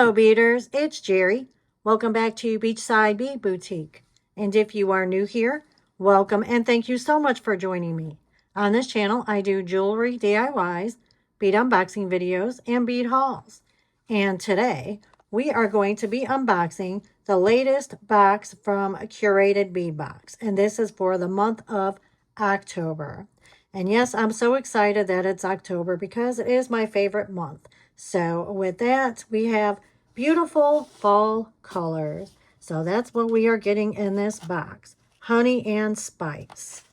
Hello beaders, it's Jerry. Welcome back to Beachside Bead Boutique. And if you are new here, welcome and thank you so much for joining me. On this channel, I do jewelry DIYs, bead unboxing videos, and bead hauls. And today, we are going to be unboxing the latest box from Curated Bead Box. And this is for the month of October. And yes, I'm so excited that it's October because it is my favorite month. So with that, we have beautiful fall colors. So that's what we are getting in this box. Honey and spice.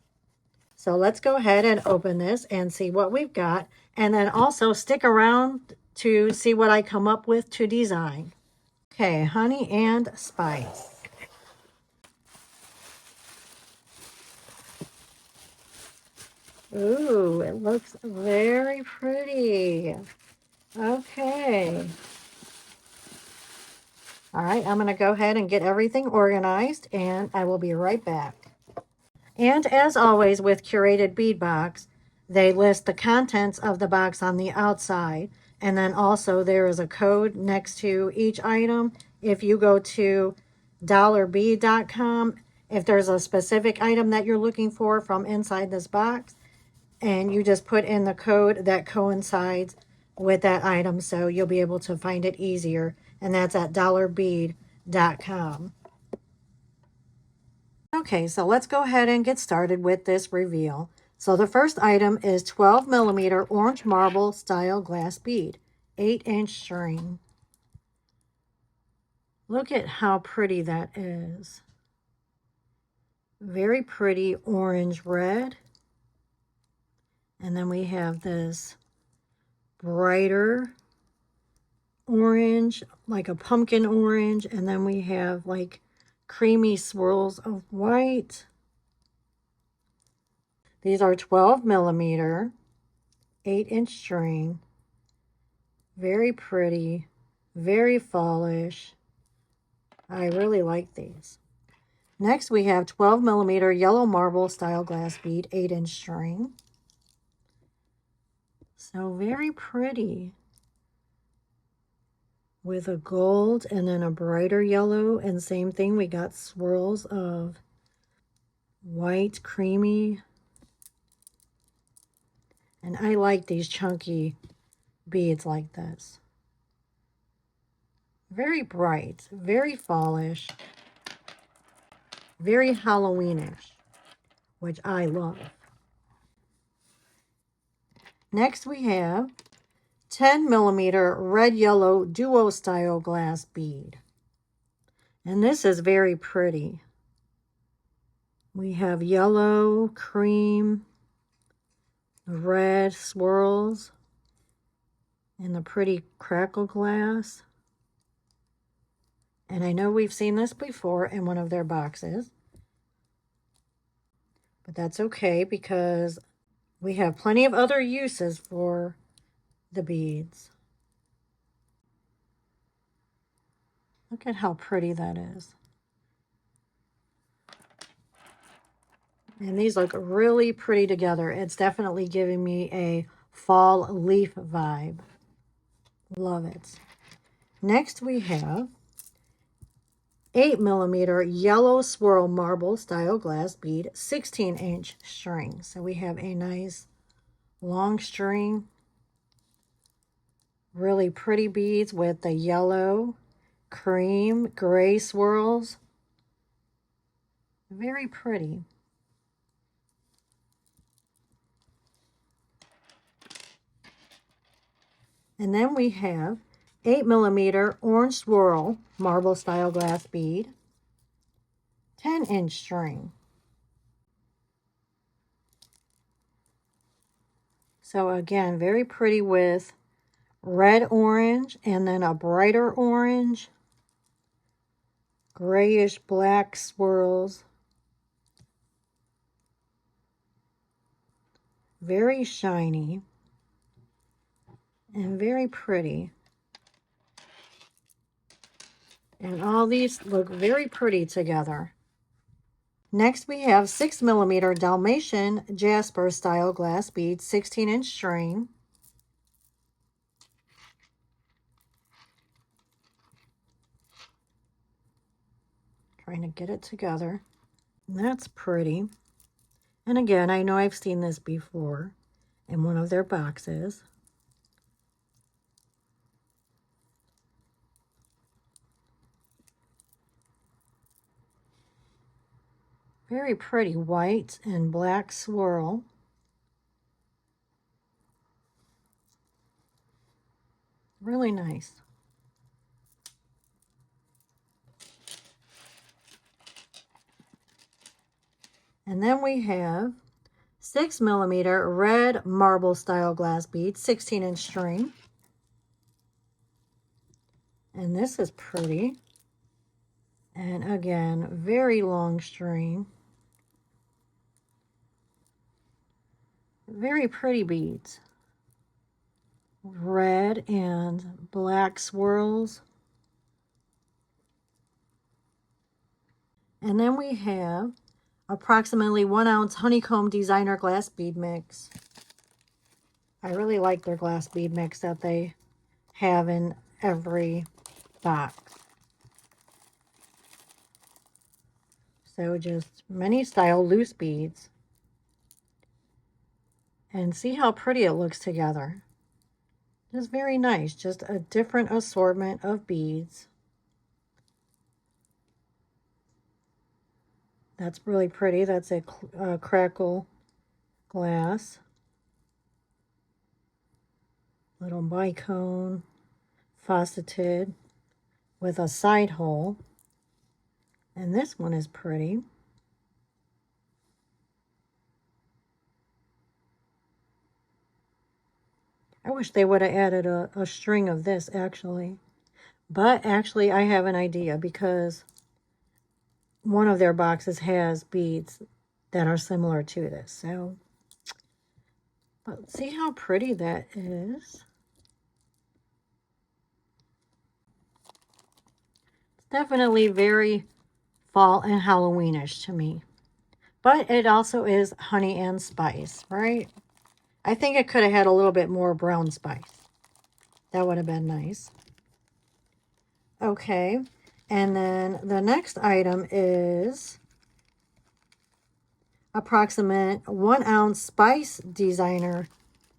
So let's go ahead and open this and see what we've got. And then also stick around to see what I come up with to design. Okay, honey and spice. Ooh, it looks very pretty. Okay. All right, I'm going to go ahead and get everything organized, and I will be right back. And as always with Curated Bead Box, they list the contents of the box on the outside, and then also there is a code next to each item. If you go to dollarbead.com, if there's a specific item that you're looking for from inside this box, and you just put in the code that coincides with that item, so you'll be able to find it easier, and that's at dollarbead.com. Okay, so let's go ahead and get started with this reveal. So the first item is 12 millimeter orange marble style glass bead, 8-inch string. Look at how pretty that is. Very pretty orange red. And then we have this brighter orange, like a pumpkin orange. And then we have like creamy swirls of white. These are 12 millimeter, 8-inch string. Very pretty, very fallish. I really like these. Next we have 12 millimeter yellow marble style glass bead, 8-inch string. So very pretty. With a gold and then a brighter yellow, and same thing, we got swirls of white, creamy. And I like these chunky beads like this. Very bright, very fallish, very Halloweenish, which I love. Next we have 10 millimeter red yellow duo style glass bead. And this is very pretty. We have yellow, cream, red swirls, and the pretty crackle glass. And I know we've seen this before in one of their boxes, but that's okay because we have plenty of other uses for the beads. Look at how pretty that is. And these look really pretty together. It's definitely giving me a fall leaf vibe. Love it. Next we have 8 millimeter yellow swirl marble style glass bead, 16-inch string. So we have a nice long string. Really pretty beads with the yellow, cream, gray swirls. Very pretty. And then we have 8 millimeter orange swirl marble style glass bead, 10-inch string. So again, very pretty with red orange and then a brighter orange, grayish black swirls. Very shiny and very pretty. And all these look very pretty together. Next we have 6 millimeter Dalmatian Jasper style glass bead, 16-inch string. trying to get it together. That's pretty. And again, I know I've seen this before in one of their boxes. Very pretty white and black swirl. Really nice. And then we have 6mm red marble style glass beads, 16-inch string. And this is pretty. And again, very long string. Very pretty beads. Red and black swirls. And then we have approximately 1 ounce honeycomb designer glass bead mix. I really like their glass bead mix that they have in every box. So just many style loose beads. And see how pretty it looks together. Just very nice. Just a different assortment of beads. That's really pretty. That's a crackle glass. Little bicone, faceted with a side hole. And this one is pretty. I wish they would have added a string of this actually. But actually I have an idea, because one of their boxes has beads that are similar to this. So, but see how pretty that is. It's definitely very fall and Halloweenish to me. But it also is honey and spice, right? I think it could have had a little bit more brown spice. That would have been nice. Okay, and then the next item is approximate 1 ounce spice designer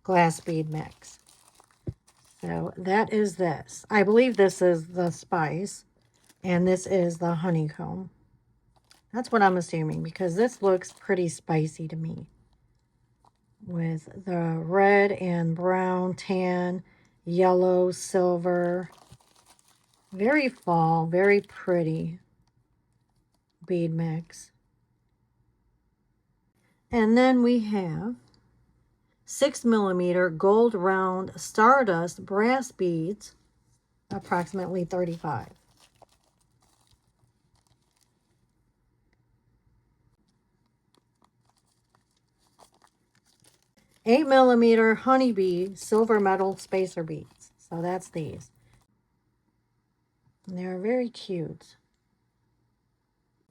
glass bead mix. So that is this. I believe this is the spice, and this is the honeycomb. That's what I'm assuming, because this looks pretty spicy to me. With the red and brown, tan, yellow, silver. Very fall, very pretty bead mix. And then we have 6mm gold round stardust brass beads, approximately 35. Eight millimeter honeybee silver metal spacer beads. So that's these. And they're very cute.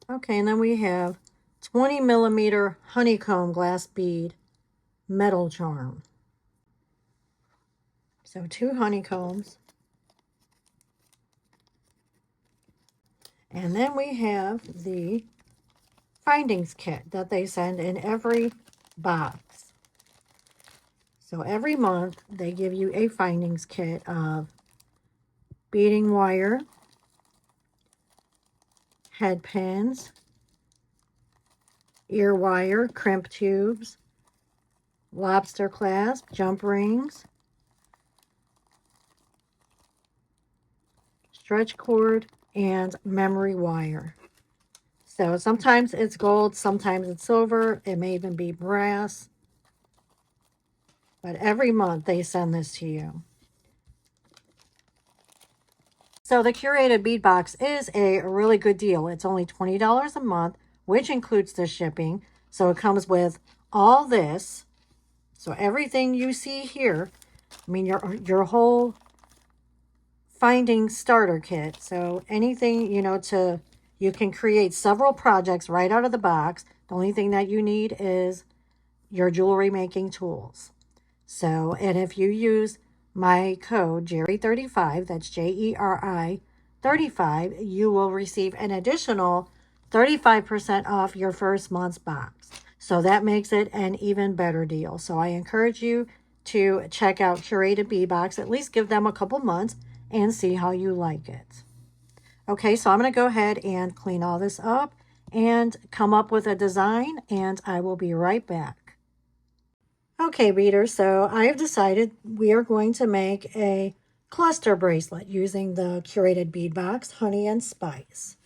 Okay, and then we have 20mm honeycomb glass bead metal charm. So 2 honeycombs. And then we have the findings kit that they send in every box. So every month they give you a findings kit of beading wire, head pins, ear wire, crimp tubes, lobster clasp, jump rings, stretch cord, and memory wire. So sometimes it's gold, sometimes it's silver, it may even be brass. But every month they send this to you. So the Curated Bead Box is a really good deal. It's only $20 a month, which includes the shipping. So it comes with all this. So everything you see here, I mean your whole finding starter kit. So anything, you know, you can create several projects right out of the box. The only thing that you need is your jewelry making tools. So, and if you use my code Jerry35, that's Jeri 35, you will receive an additional 35% off your first month's box. So that makes it an even better deal. So I encourage you to check out Curated Bead Box. At least give them a couple months and see how you like it. Okay, so I'm going to go ahead and clean all this up and come up with a design, and I will be right back. Okay, beaders, so I have decided we are going to make a cluster bracelet using the Curated Bead Box, Honey and Spice.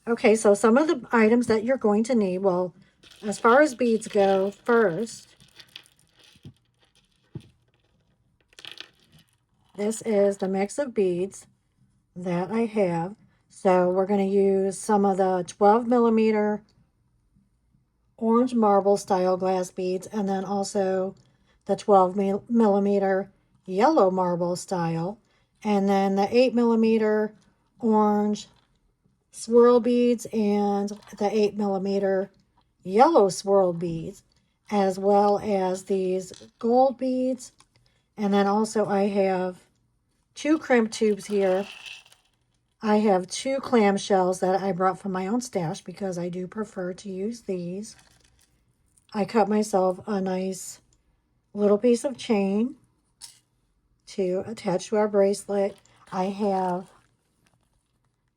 Okay, so some of the items that you're going to need, well, as far as beads go, first, this is the mix of beads that I have. So we're going to use some of the 12 millimeter orange marble style glass beads, and then also the 12 millimeter yellow marble style, and then the 8 millimeter orange swirl beads and the 8 millimeter yellow swirl beads, as well as these gold beads. And then also I have 2 crimp tubes here. I have 2 clamshells that I brought from my own stash because I do prefer to use these. I cut myself a nice little piece of chain to attach to our bracelet. I have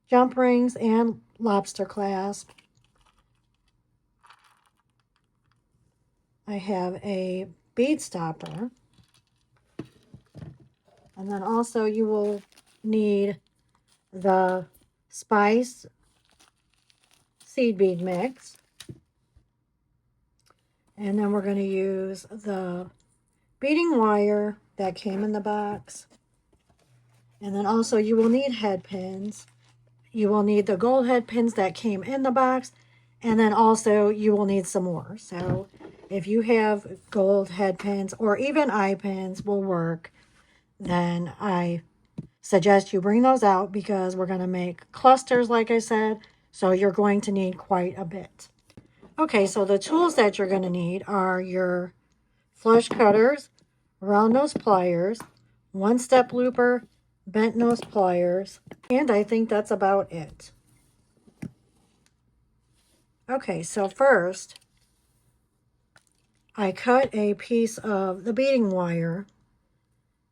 jump rings and lobster clasp. I have a bead stopper. And then also you will need the spice seed bead mix. And then we're going to use the beading wire that came in the box. And then also you will need head pins. You will need the gold head pins that came in the box. And then also you will need some more. So if you have gold head pins or even eye pins will work, then I suggest you bring those out because we're going to make clusters, like I said. So you're going to need quite a bit. Okay, so the tools that you're going to need are your flush cutters, round nose pliers, one-step looper, bent nose pliers, and I think that's about it. Okay, so first, I cut a piece of the beading wire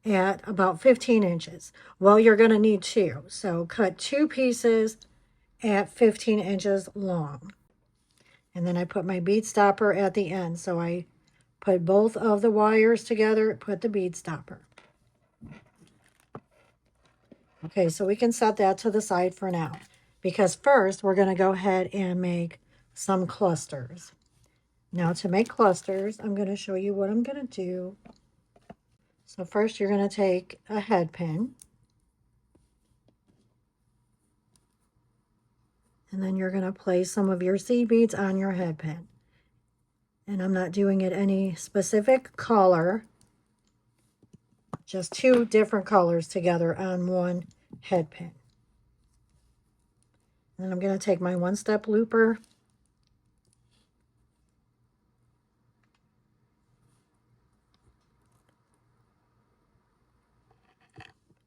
at about 15 inches. Well, you're going to need 2, so cut 2 pieces at 15 inches long. And then I put my bead stopper at the end. So I put both of the wires together, put the bead stopper. Okay, so we can set that to the side for now. Because first, we're going to go ahead and make some clusters. Now to make clusters, I'm going to show you what I'm going to do. So first, you're going to take a head pin. And then you're going to place some of your seed beads on your head pin. And I'm not doing it any specific color, just 2 different colors together on one head pin. And then I'm going to take my one-step looper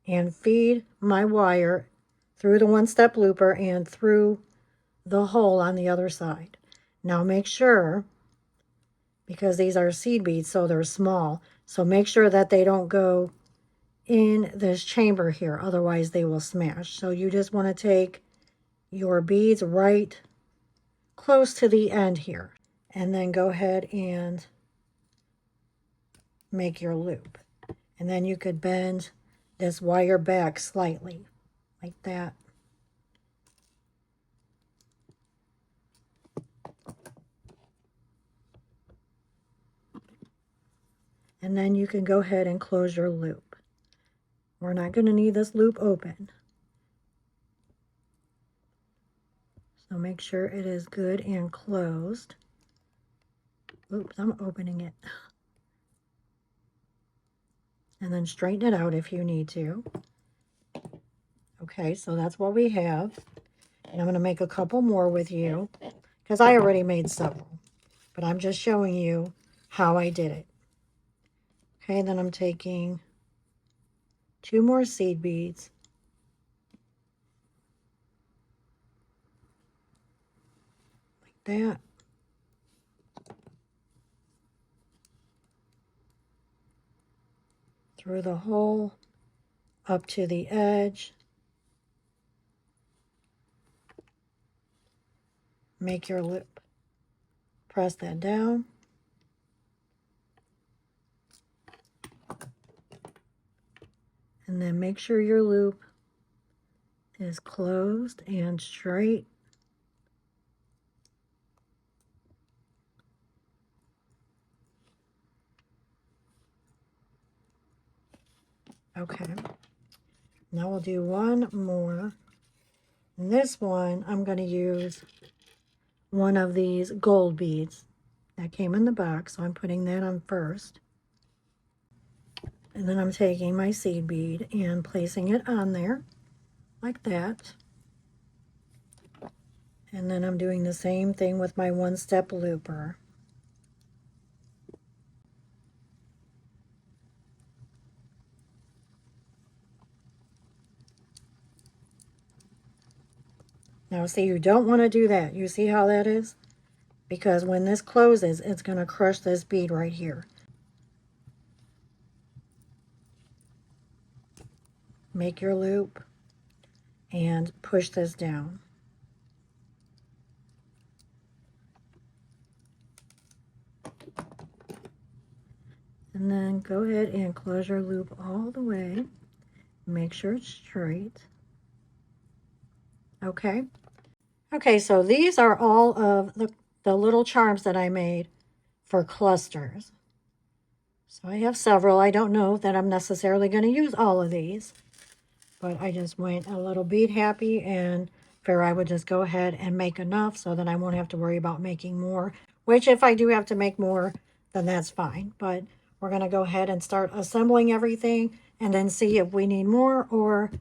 and feed my wire through the one-step looper and through the hole on the other side. Now make sure, because these are seed beads, so they're small, so make sure that they don't go in this chamber here, otherwise they will smash. So you just want to take your beads right close to the end here, and then go ahead and make your loop. And then you could bend this wire back slightly, like that. And then you can go ahead and close your loop. We're not going to need this loop open. So make sure it is good and closed. Oops, I'm opening it. And then straighten it out if you need to. Okay, so that's what we have. And I'm going to make a couple more with you because I already made several. But I'm just showing you how I did it. Okay, then I'm taking 2 more seed beads. that. Through the hole, up to the edge. Make your loop. Press that down. And then make sure your loop is closed and straight. Okay. Now we'll do one more. And this one, I'm going to use one of these gold beads that came in the box. So I'm putting that on first. And then I'm taking my seed bead and placing it on there like that. And then I'm doing the same thing with my one-step looper. Now see, you don't want to do that. You see how that is? Because when this closes, it's going to crush this bead right here. Make your loop and push this down. And then go ahead and close your loop all the way. Make sure it's straight. Okay. Okay, so these are all of the little charms that I made for clusters. So I have several. I don't know that I'm necessarily going to use all of these, but I just went a little bead happy and figured I would just go ahead and make enough so that I won't have to worry about making more, which if I do have to make more, then that's fine. But we're going to go ahead and start assembling everything and then see if we need more or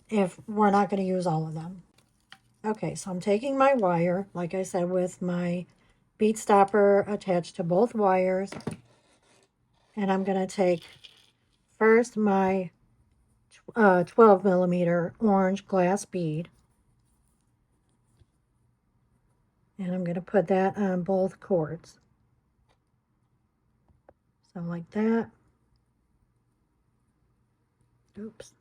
if we're not going to use all of them. Okay, so I'm taking my wire, like I said, with my bead stopper attached to both wires. And I'm going to take first my 12 millimeter orange glass bead. And I'm going to put that on both cords. So like that. Oops.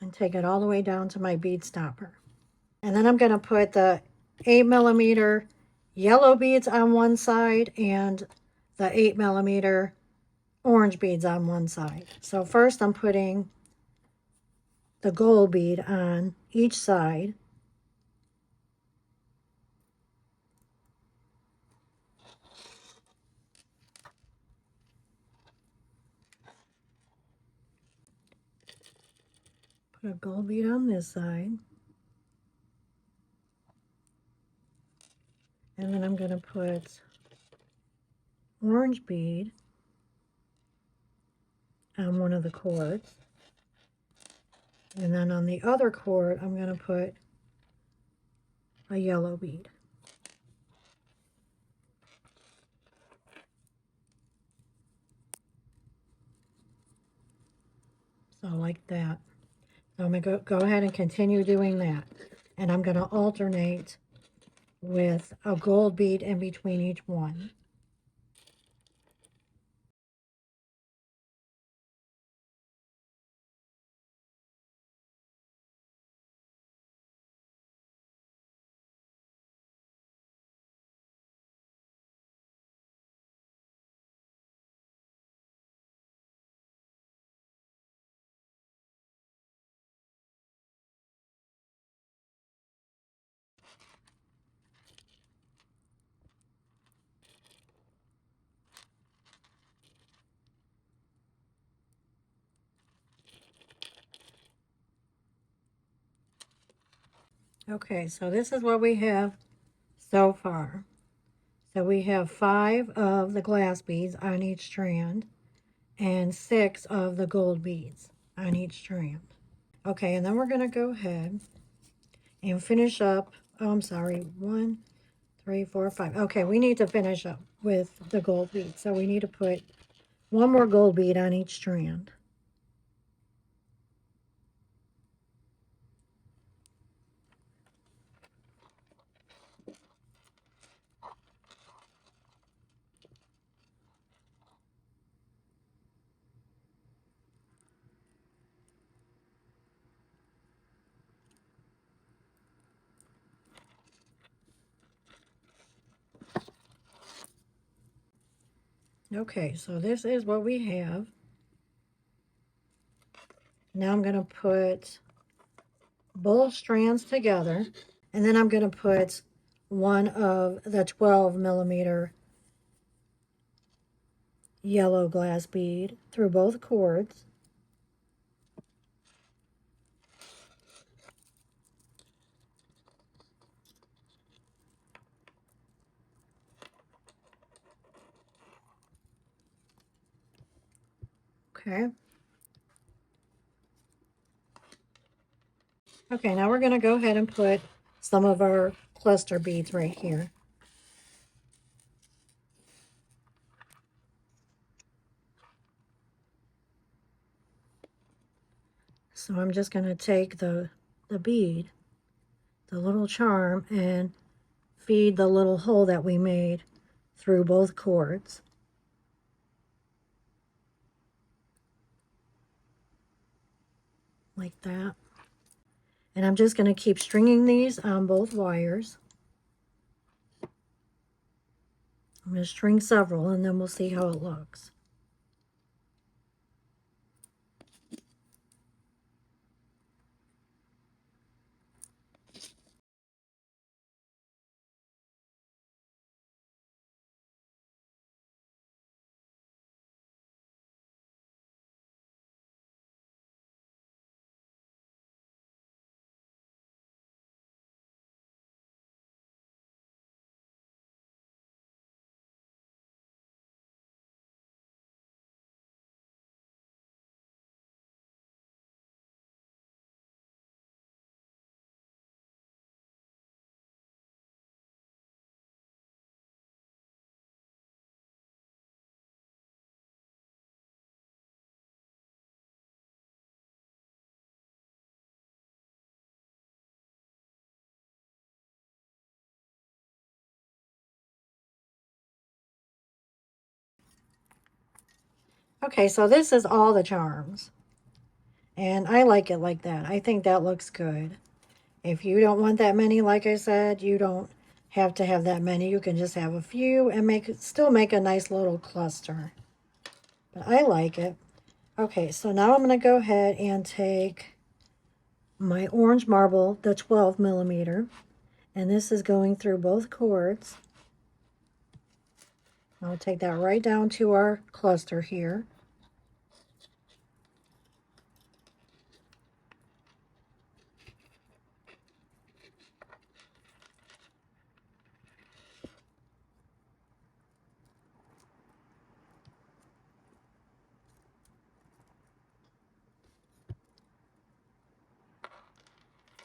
And take it all the way down to my bead stopper. And then I'm going to put the 8 millimeter yellow beads on one side and the 8 millimeter orange beads on one side. So first I'm putting the gold bead on each side. Put a gold bead on this side. And then I'm going to put orange bead on one of the cords. And then on the other cord, I'm going to put a yellow bead. So like that. So I'm going to go ahead and continue doing that. And I'm going to alternate with a gold bead in between each one. Okay, so this is what we have so far. So we have 5 of the glass beads on each strand and 6 of the gold beads on each strand. Okay, and then we're going to go ahead and finish up. Oh, I'm sorry. 1, 3, 4, 5. Okay, we need to finish up with the gold bead. So we need to put one more gold bead on each strand. Okay, so this is what we have. Now I'm going to put both strands together, and then I'm going to put one of the 12mm yellow glass bead through both cords. Okay. Okay, now we're going to go ahead and put some of our cluster beads right here. So I'm just going to take the bead, the little charm, and feed the little hole that we made through both cords. Like that. And I'm just going to keep stringing these on both wires. I'm going to string several and then we'll see how it looks. Okay, so this is all the charms. And I like it like that. I think that looks good. If you don't want that many, like I said, you don't have to have that many. You can just have a few and still make a nice little cluster. But I like it. Okay, so now I'm going to go ahead and take my orange marble, the 12mm, and this is going through both cords. I'll take that right down to our cluster here.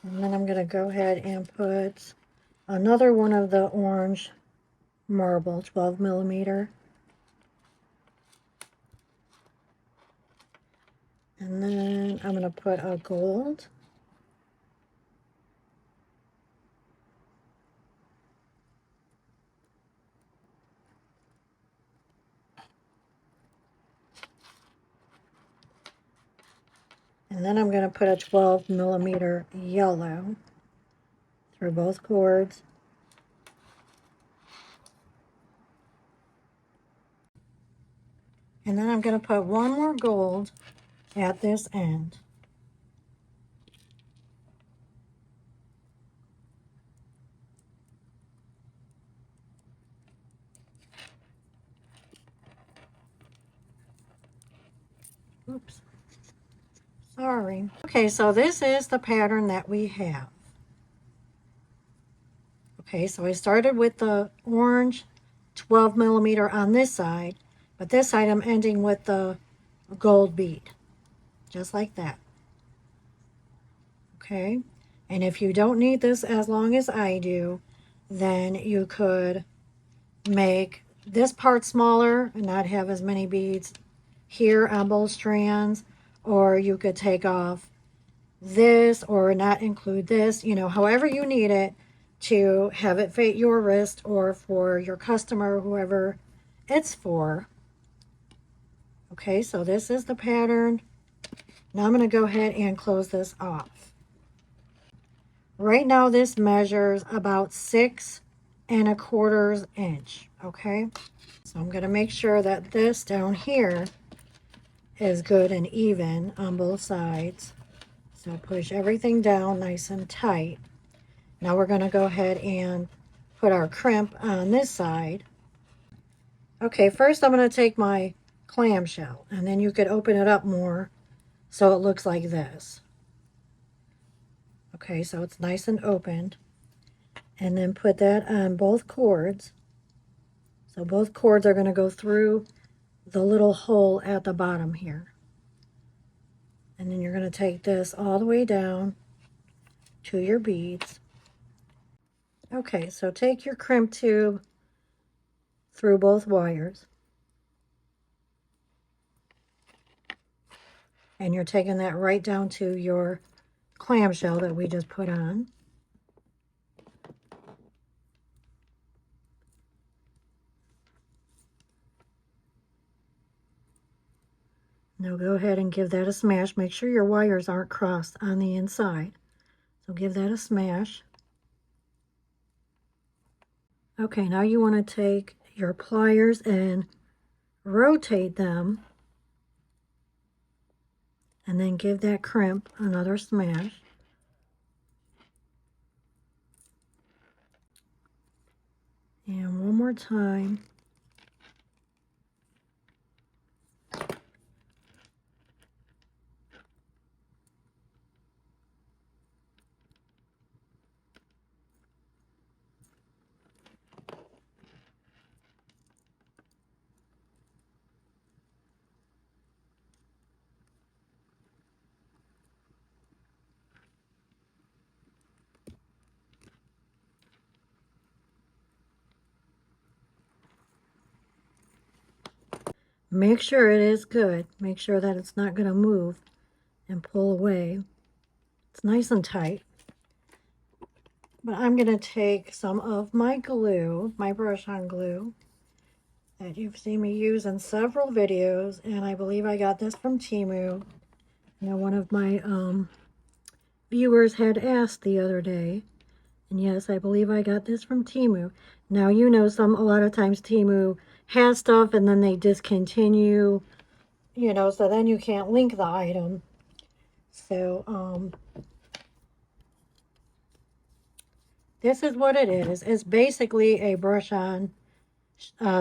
And then I'm going to go ahead and put another one of the orange marble, 12mm. And then I'm going to put a gold. And then I'm going to put a 12mm yellow through both cords. And then I'm going to put one more gold at this end. Oops. Sorry. Okay, so this is the pattern that we have. Okay, so I started with the orange 12mm on this side, but this side I'm ending with the gold bead, just like that. Okay, and if you don't need this as long as I do, then you could make this part smaller and not have as many beads here on both strands, or you could take off this or not include this, you know, however you need it to have it fit your wrist or for your customer, whoever it's for. Okay, so this is the pattern. Now I'm going to go ahead and close this off. Right now this measures about 6 1/4 inch, okay? So I'm going to make sure that this down here is good and even on both sides. So push everything down nice and tight. Now we're going to go ahead and put our crimp on this side. Okay, first I'm going to take my clamshell, and then you could open it up more so it looks like this. Okay, so it's nice and opened. And then put that on both cords. So both cords are going to go through the little hole at the bottom here. And then you're going to take this all the way down to your beads. Okay, so take your crimp tube through both wires. And you're taking that right down to your clamshell that we just put on. Now go ahead and give that a smash. Make sure your wires aren't crossed on the inside. So give that a smash. Okay, now you want to take your pliers and rotate them. And then give that crimp another smash. And one more time. Make sure it is good. Make sure that it's not going to move and pull away. It's nice and tight. But I'm going to take some of my glue, my brush-on glue, that you've seen me use in several videos, and I believe I got this from Temu. You know, one of my viewers had asked the other day, and yes, I believe I got this from Temu. Now, you know, a lot of times Temu has stuff and then they discontinue, you know, so then you can't link the item. So, this is what it is. It's basically a brush-on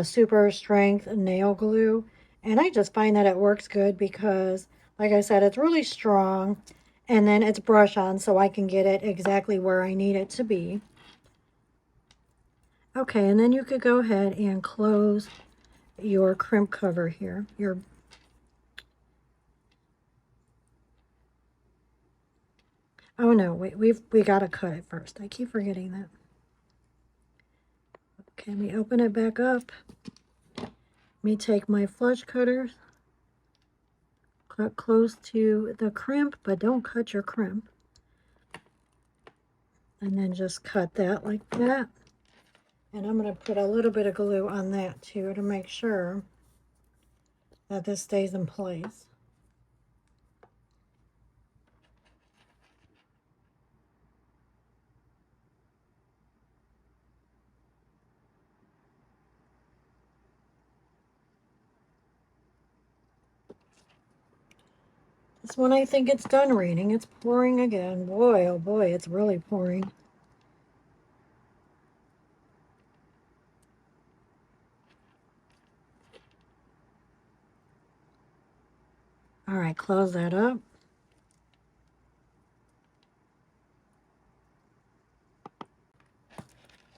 super strength nail glue. And I just find that it works good because, like I said, it's really strong. And then it's brush-on, so I can get it exactly where I need it to be. Okay, and then you could go ahead and close your crimp cover here. Oh no, wait, we gotta cut it first. I keep forgetting that. Okay, let me open it back up. Let me take my flush cutters. Cut close to the crimp, but don't cut your crimp. And then just cut that like that. And I'm going to put a little bit of glue on that too to make sure that this stays in place. This one, I think it's done raining. It's pouring again. Boy, oh boy, it's really pouring. All right, close that up.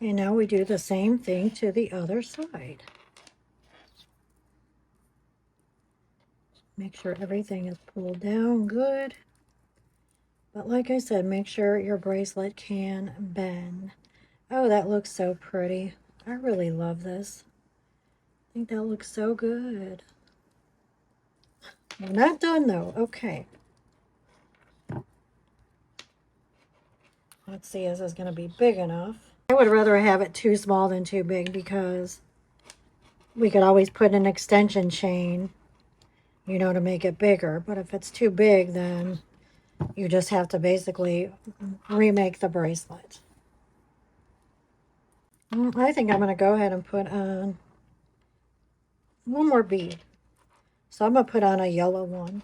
And now we do the same thing to the other side. Make sure everything is pulled down good. But like I said, make sure your bracelet can bend. Oh, that looks so pretty. I really love this. I think that looks so good. We're not done though. Okay. Let's see, is this going to be big enough? I would rather have it too small than too big because we could always put an extension chain, you know, to make it bigger. But if it's too big, then you just have to basically remake the bracelet. I think I'm going to go ahead and put on one more bead. So I'm going to put on a yellow one.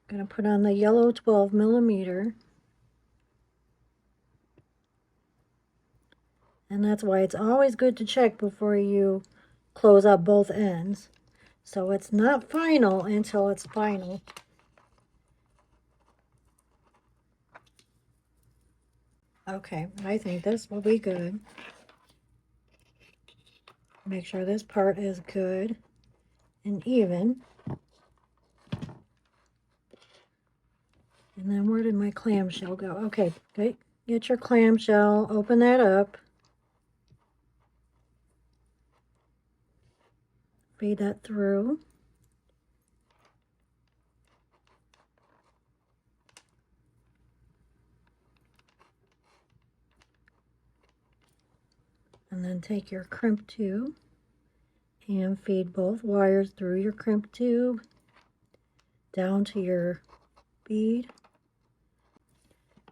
I'm going to put on the yellow 12 millimeter. And that's why it's always good to check before you close up both ends. So it's not final until it's final. Okay, I think this will be good. Make sure this part is good and even. And then where did my clamshell go? Okay, get your clamshell, open that up. Feed that through. And then take your crimp tube and feed both wires through your crimp tube down to your bead.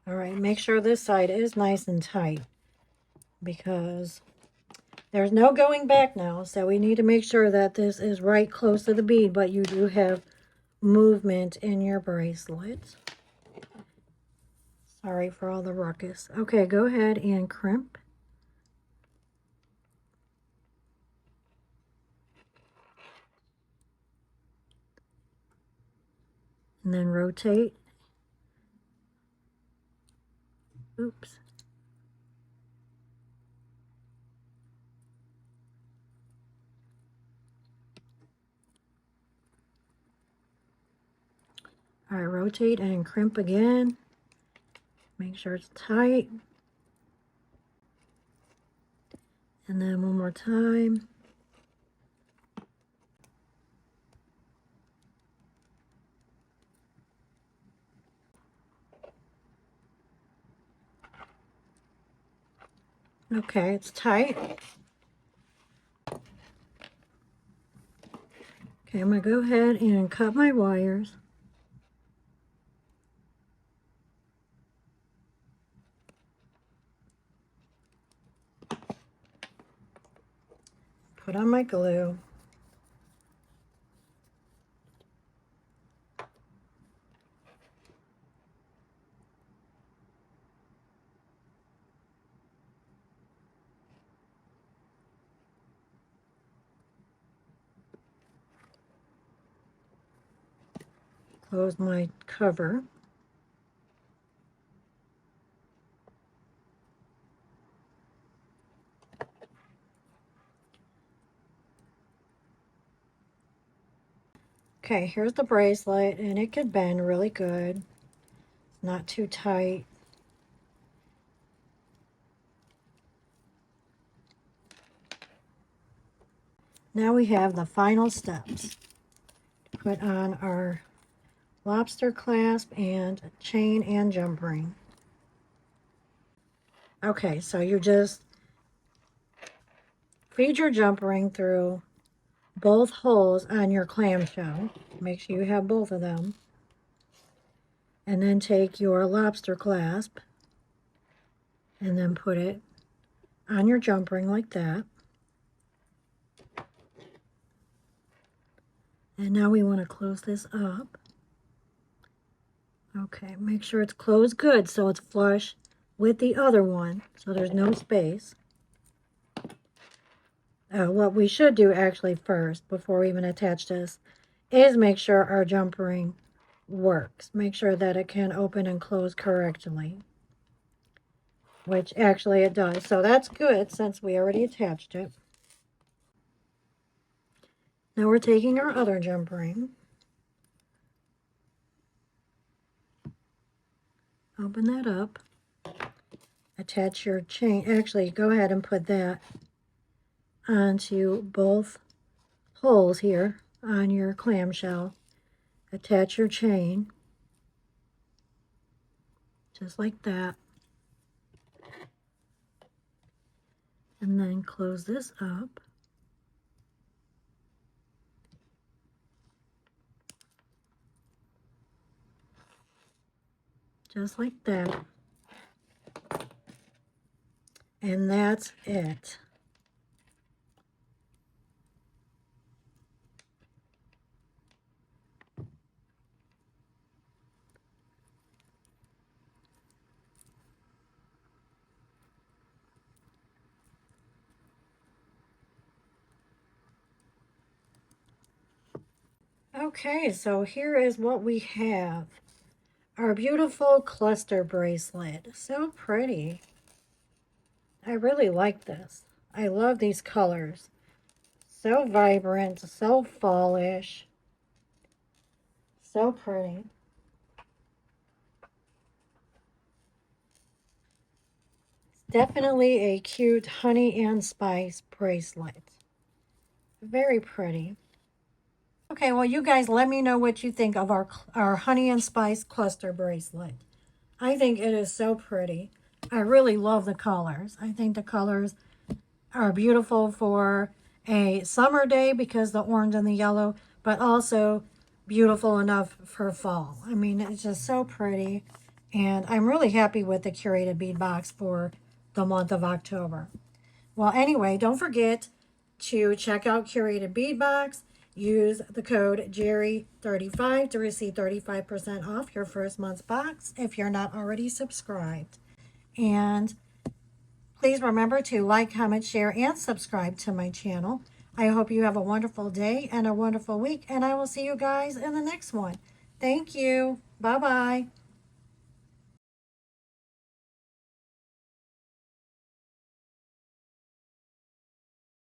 All right, make sure this side is nice and tight because there's no going back now. So we need to make sure that this is right close to the bead, but you do have movement in your bracelet. Sorry for all the ruckus. Okay, go ahead and crimp. And then rotate. Oops. All right, rotate and crimp again. Make sure it's tight. And then one more time. Okay, it's tight. Okay, I'm going to go ahead and cut my wires. Put on my glue. Close my cover. Okay, here's the bracelet, and it could bend really good. It's not too tight. Now we have the final steps. Put on our lobster clasp and chain and jump ring. Okay, so you just feed your jump ring through both holes on your clamshell. Make sure you have both of them. And then take your lobster clasp and then put it on your jump ring like that. And now we want to close this up. Okay, make sure it's closed good so it's flush with the other one, so there's no space. What we should do actually first, before we even attach this, is make sure our jump ring works. Make sure that it can open and close correctly, which actually it does. So that's good since we already attached it. Now we're taking our other jump ring. Open that up. Attach your chain. Actually, go ahead and put that onto both holes here on your clamshell. Attach your chain. Just like that. And then close this up. just like that. And that's it. Okay, so here is what we have. Our beautiful cluster bracelet. So pretty. I really like this. I love these colors. So vibrant, so fallish. So pretty. Definitely a cute honey and spice bracelet. Very pretty. Okay, well, you guys let me know what you think of our honey and spice cluster bracelet. I think it is so pretty. I really love the colors. I think the colors are beautiful for a summer day because the orange and the yellow, but also beautiful enough for fall. I mean, it's just so pretty. And I'm really happy with the Curated Bead Box for the month of October. Well, anyway, don't forget to check out Curated Bead Box. Use the code Jerry35 to receive 35% off your first month's box if you're not already subscribed. And please remember to like, comment, share, and subscribe to my channel. I hope you have a wonderful day and a wonderful week, and I will see you guys in the next one. Thank you. Bye-bye.